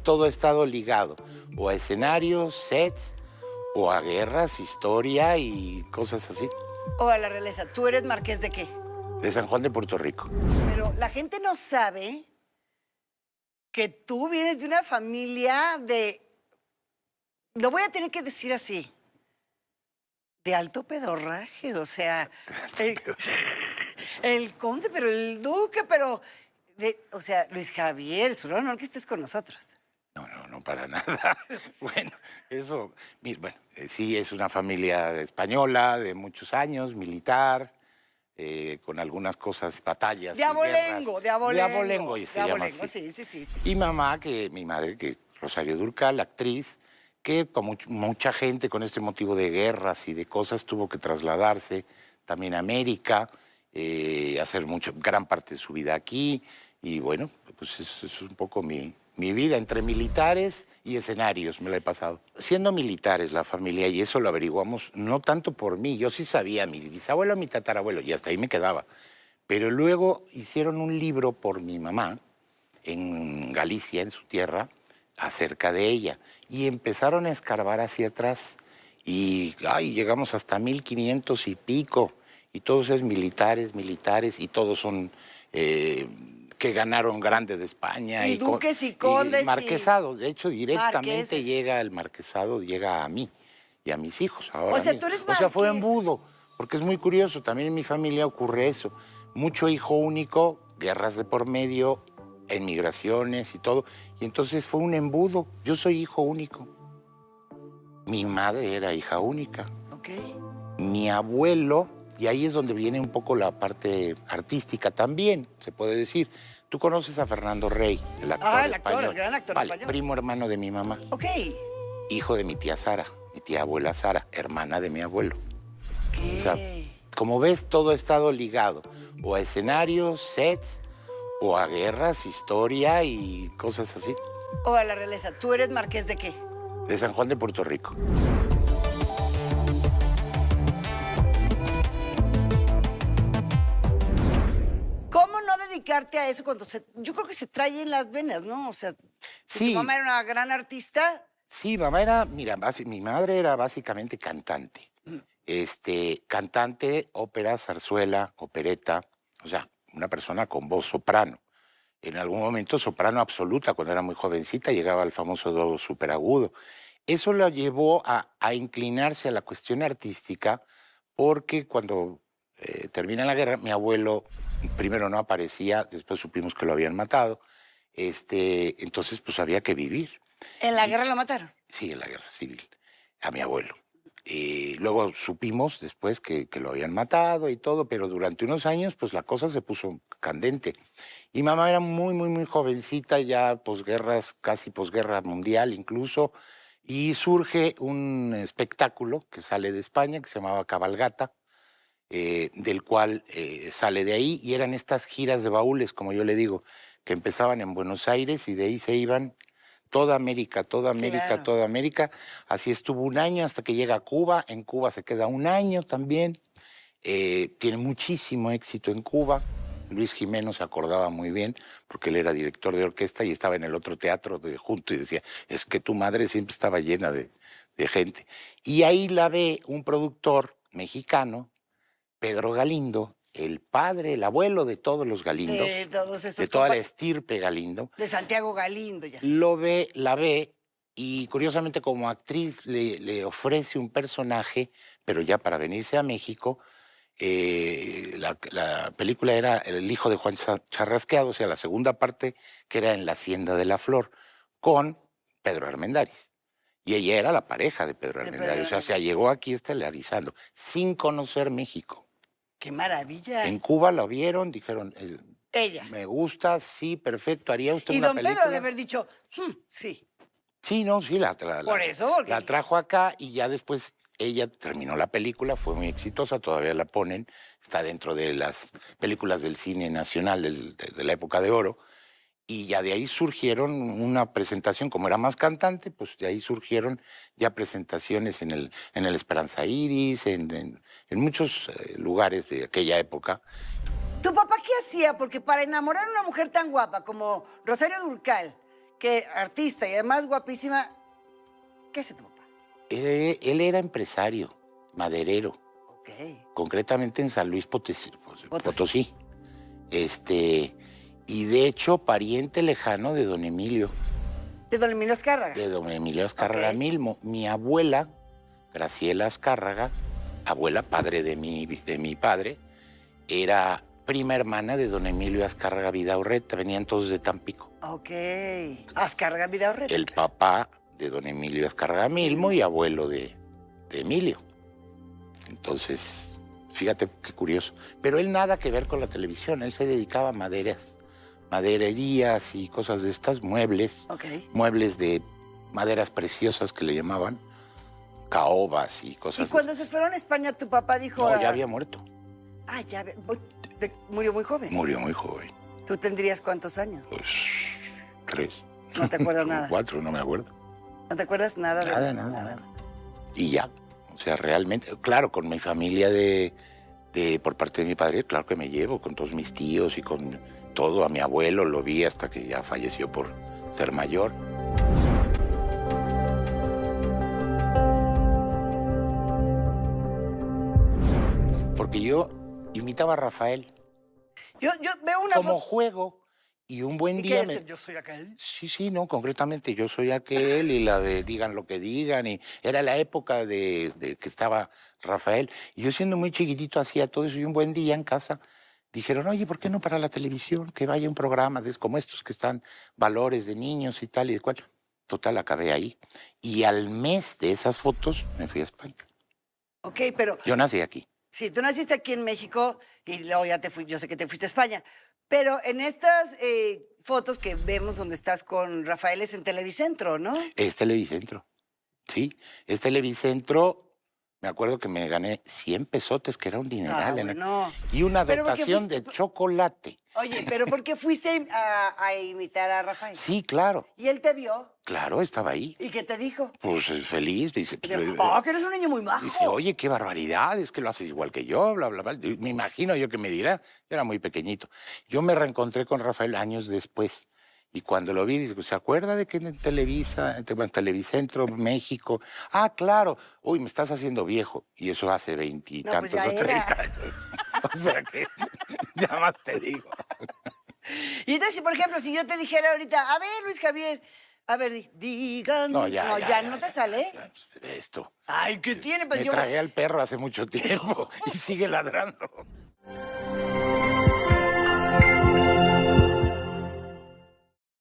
todo ha estado ligado o a escenarios, sets, o a guerras, historia y cosas así. O a la realeza. ¿Tú eres marqués de qué? De San Juan de Puerto Rico. Pero la gente no sabe que tú vienes de una familia de... Lo voy a tener que decir así. De alto pedorraje, o sea... El conde, pero el duque, pero... o sea, Luis Javier, es un honor que estés con nosotros. No, para nada. Bueno, eso, bueno, sí, es una familia española de muchos años, militar, con algunas cosas, batallas. De abolengo, de abolengo, y se llama así. Sí. Y mi madre, que Rosario Durcal, actriz, que como mucha gente con este motivo de guerras y de cosas tuvo que trasladarse también a América, hacer gran parte de su vida aquí. Y bueno, pues eso es un poco mi vida, entre militares y escenarios me la he pasado. Siendo militares la familia, y eso lo averiguamos no tanto por mí, yo sí sabía, mi bisabuelo, mi tatarabuelo, y hasta ahí me quedaba. Pero luego hicieron un libro por mi mamá, en Galicia, en su tierra, acerca de ella. Y empezaron a escarbar hacia atrás. Y llegamos hasta 1500 y pico. Y todos es militares, y todos son... que ganaron Grande de España. Y duques y condes. Y marquesado. De hecho, directamente marqueses. llega el marquesado, llega a mí y a mis hijos ahora O sea, mismo. tú eres O sea, fue marqués. embudo. Porque es muy curioso. También en mi familia ocurre eso. Mucho hijo único, guerras de por medio, emigraciones y todo. Y entonces fue un embudo. Yo soy hijo único. Mi madre era hija única. Ok. Mi abuelo... Y ahí es donde viene un poco la parte artística también, se puede decir. Tú conoces a Fernando Rey, el actor el actor, español. el gran actor Vale, español. primo hermano de mi mamá. Ok. Hijo de mi tía Sara, mi tía abuela Sara, hermana de mi abuelo. ¿Qué? O sea, como ves, todo ha estado ligado. O a escenarios, sets, o a guerras, historia y cosas así. O a la realeza. ¿Tú eres marqués de qué? De San Juan de Puerto Rico. ¿Cómo no dedicarte a eso cuando yo creo que se trae en las venas, ¿no? O sea, Sí. tu mamá era una gran artista. Sí, mamá era, mira, mi madre era básicamente cantante. Cantante, ópera, zarzuela, opereta, o sea, una persona con voz soprano. En algún momento soprano absoluta, cuando era muy jovencita, llegaba al famoso do superagudo. Eso la llevó a inclinarse a la cuestión artística, porque cuando termina la guerra, mi abuelo primero no aparecía, después supimos que lo habían matado, entonces pues había que vivir. ¿En la guerra lo mataron? Sí, en la guerra civil, a mi abuelo. Luego supimos después que lo habían matado y todo, pero durante unos años pues la cosa se puso candente. Y mamá era muy jovencita, ya posguerras, casi posguerra mundial incluso, y surge un espectáculo que sale de España que se llamaba Cabalgata, del cual sale de ahí, y eran estas giras de baúles, como yo le digo, que empezaban en Buenos Aires y de ahí se iban toda América, Claro. toda América. Así estuvo un año hasta que llega a Cuba. En Cuba se queda un año también. Tiene muchísimo éxito en Cuba. Luis Jiménez se acordaba muy bien, porque él era director de orquesta y estaba en el otro teatro junto y decía, es que tu madre siempre estaba llena de gente. Y ahí la ve un productor mexicano, Pedro Galindo, el padre, el abuelo de todos los Galindos, De todos esos de toda la estirpe Galindo. de Santiago Galindo, ya sé. La ve, y curiosamente como actriz le ofrece un personaje, pero ya para venirse a México. La película era El hijo de Juan Charrasqueado, o sea, la segunda parte, que era En la Hacienda de la Flor, con Pedro Armendáriz. Y ella era la pareja de Pedro Armendáriz, o sea, se llegó aquí estelarizando, sin conocer México. ¡Qué maravilla! En Cuba lo vieron, dijeron, Ella. me gusta, sí, perfecto, ¿haría usted Y una don película? Pedro de haber dicho, sí. Sí, no, sí, Por eso, porque... la trajo acá y ya después ella terminó la película, fue muy exitosa, todavía la ponen, está dentro de las películas del cine nacional de la época de oro, y ya de ahí surgieron una presentación, como era más cantante, pues de ahí surgieron ya presentaciones en el Esperanza Iris, en muchos lugares de aquella época. ¿Tu papá qué hacía? Porque para enamorar a una mujer tan guapa como Rosario Durcal, que artista y además guapísima, ¿qué hace tu papá? Él era empresario, maderero, Ok. concretamente en San Luis Potosí. Potosí. Y de hecho, pariente lejano de don Emilio, De don Emilio Azcárraga. de don Emilio Azcárraga Ok. Milmo. Mi abuela, Graciela Azcárraga, abuela padre de mi padre, era prima hermana de don Emilio Azcárraga Vidaurreta, venían todos de Tampico. Ok. Azcárraga Vidaurreta. El papá de don Emilio Azcárraga Milmo y abuelo de Emilio. Entonces, fíjate qué curioso. Pero él nada que ver con la televisión, él se dedicaba a madererías y cosas de estas, muebles, Ok. muebles de maderas preciosas que le llamaban, caobas y Y cosas cuando de se fueron a España, tu papá dijo... No, ya había muerto. Ah, murió muy joven. Murió muy joven. ¿Tú tendrías cuántos años? Pues 3. No te acuerdas nada. 4, no me acuerdo. ¿No te acuerdas nada de Nada. Y ya, o sea, realmente, claro, con mi familia por parte de mi padre, claro que me llevo, con todos mis tíos y con todo. A mi abuelo lo vi hasta que ya falleció por ser mayor. Porque yo imitaba a Rafael Yo veo una como foto... juego y un buen ¿Y qué día es el yo soy aquel? Sí, no, concretamente yo soy aquel y la de digan lo que digan y era la época de que estaba Rafael. Y yo siendo muy chiquitito hacía todo eso y un buen día en casa dijeron, oye, ¿por qué no para la televisión? Que vaya un programa como estos que están valores de niños y tal y de cual. Total, acabé ahí. Y al mes de esas fotos me fui a España. Ok, pero... Yo nací aquí. Sí, tú naciste aquí en México y luego ya yo sé que te fuiste a España. Pero en estas fotos que vemos donde estás con Rafael es en Televicentro, ¿no? Es Televicentro. Sí, es Televicentro. Me acuerdo que me gané 100 pesotes, que era un dineral. Bueno. Y una Pero ¿por qué dotación fuiste- de chocolate. Oye, pero ¿por qué fuiste a imitar a Rafael? Sí, claro. Y él te vio. Claro, estaba ahí. ¿Y qué te dijo? Pues feliz, dice. Y dijo, oh, que eres un niño muy majo. Dice, oye, qué barbaridad, es que lo haces igual que yo, bla, bla, bla. Me imagino yo que me dirá, yo era muy pequeñito. Yo me reencontré con Rafael años después. Y cuando lo vi, digo, ¿se acuerda de que en Televisa, en Televicentro, México? Ah, claro. Uy, me estás haciendo viejo. Y eso hace 20 y No, pues tantos ya o era. 30 años. O sea que, ya más te digo. Y entonces, por ejemplo, si yo te dijera ahorita, a ver, Luis Javier, a ver, digan. No, ya, ¿no te sale? Esto. Ay, ¿qué tiene? Pues Me yo... tragué al perro hace mucho tiempo y sigue ladrando.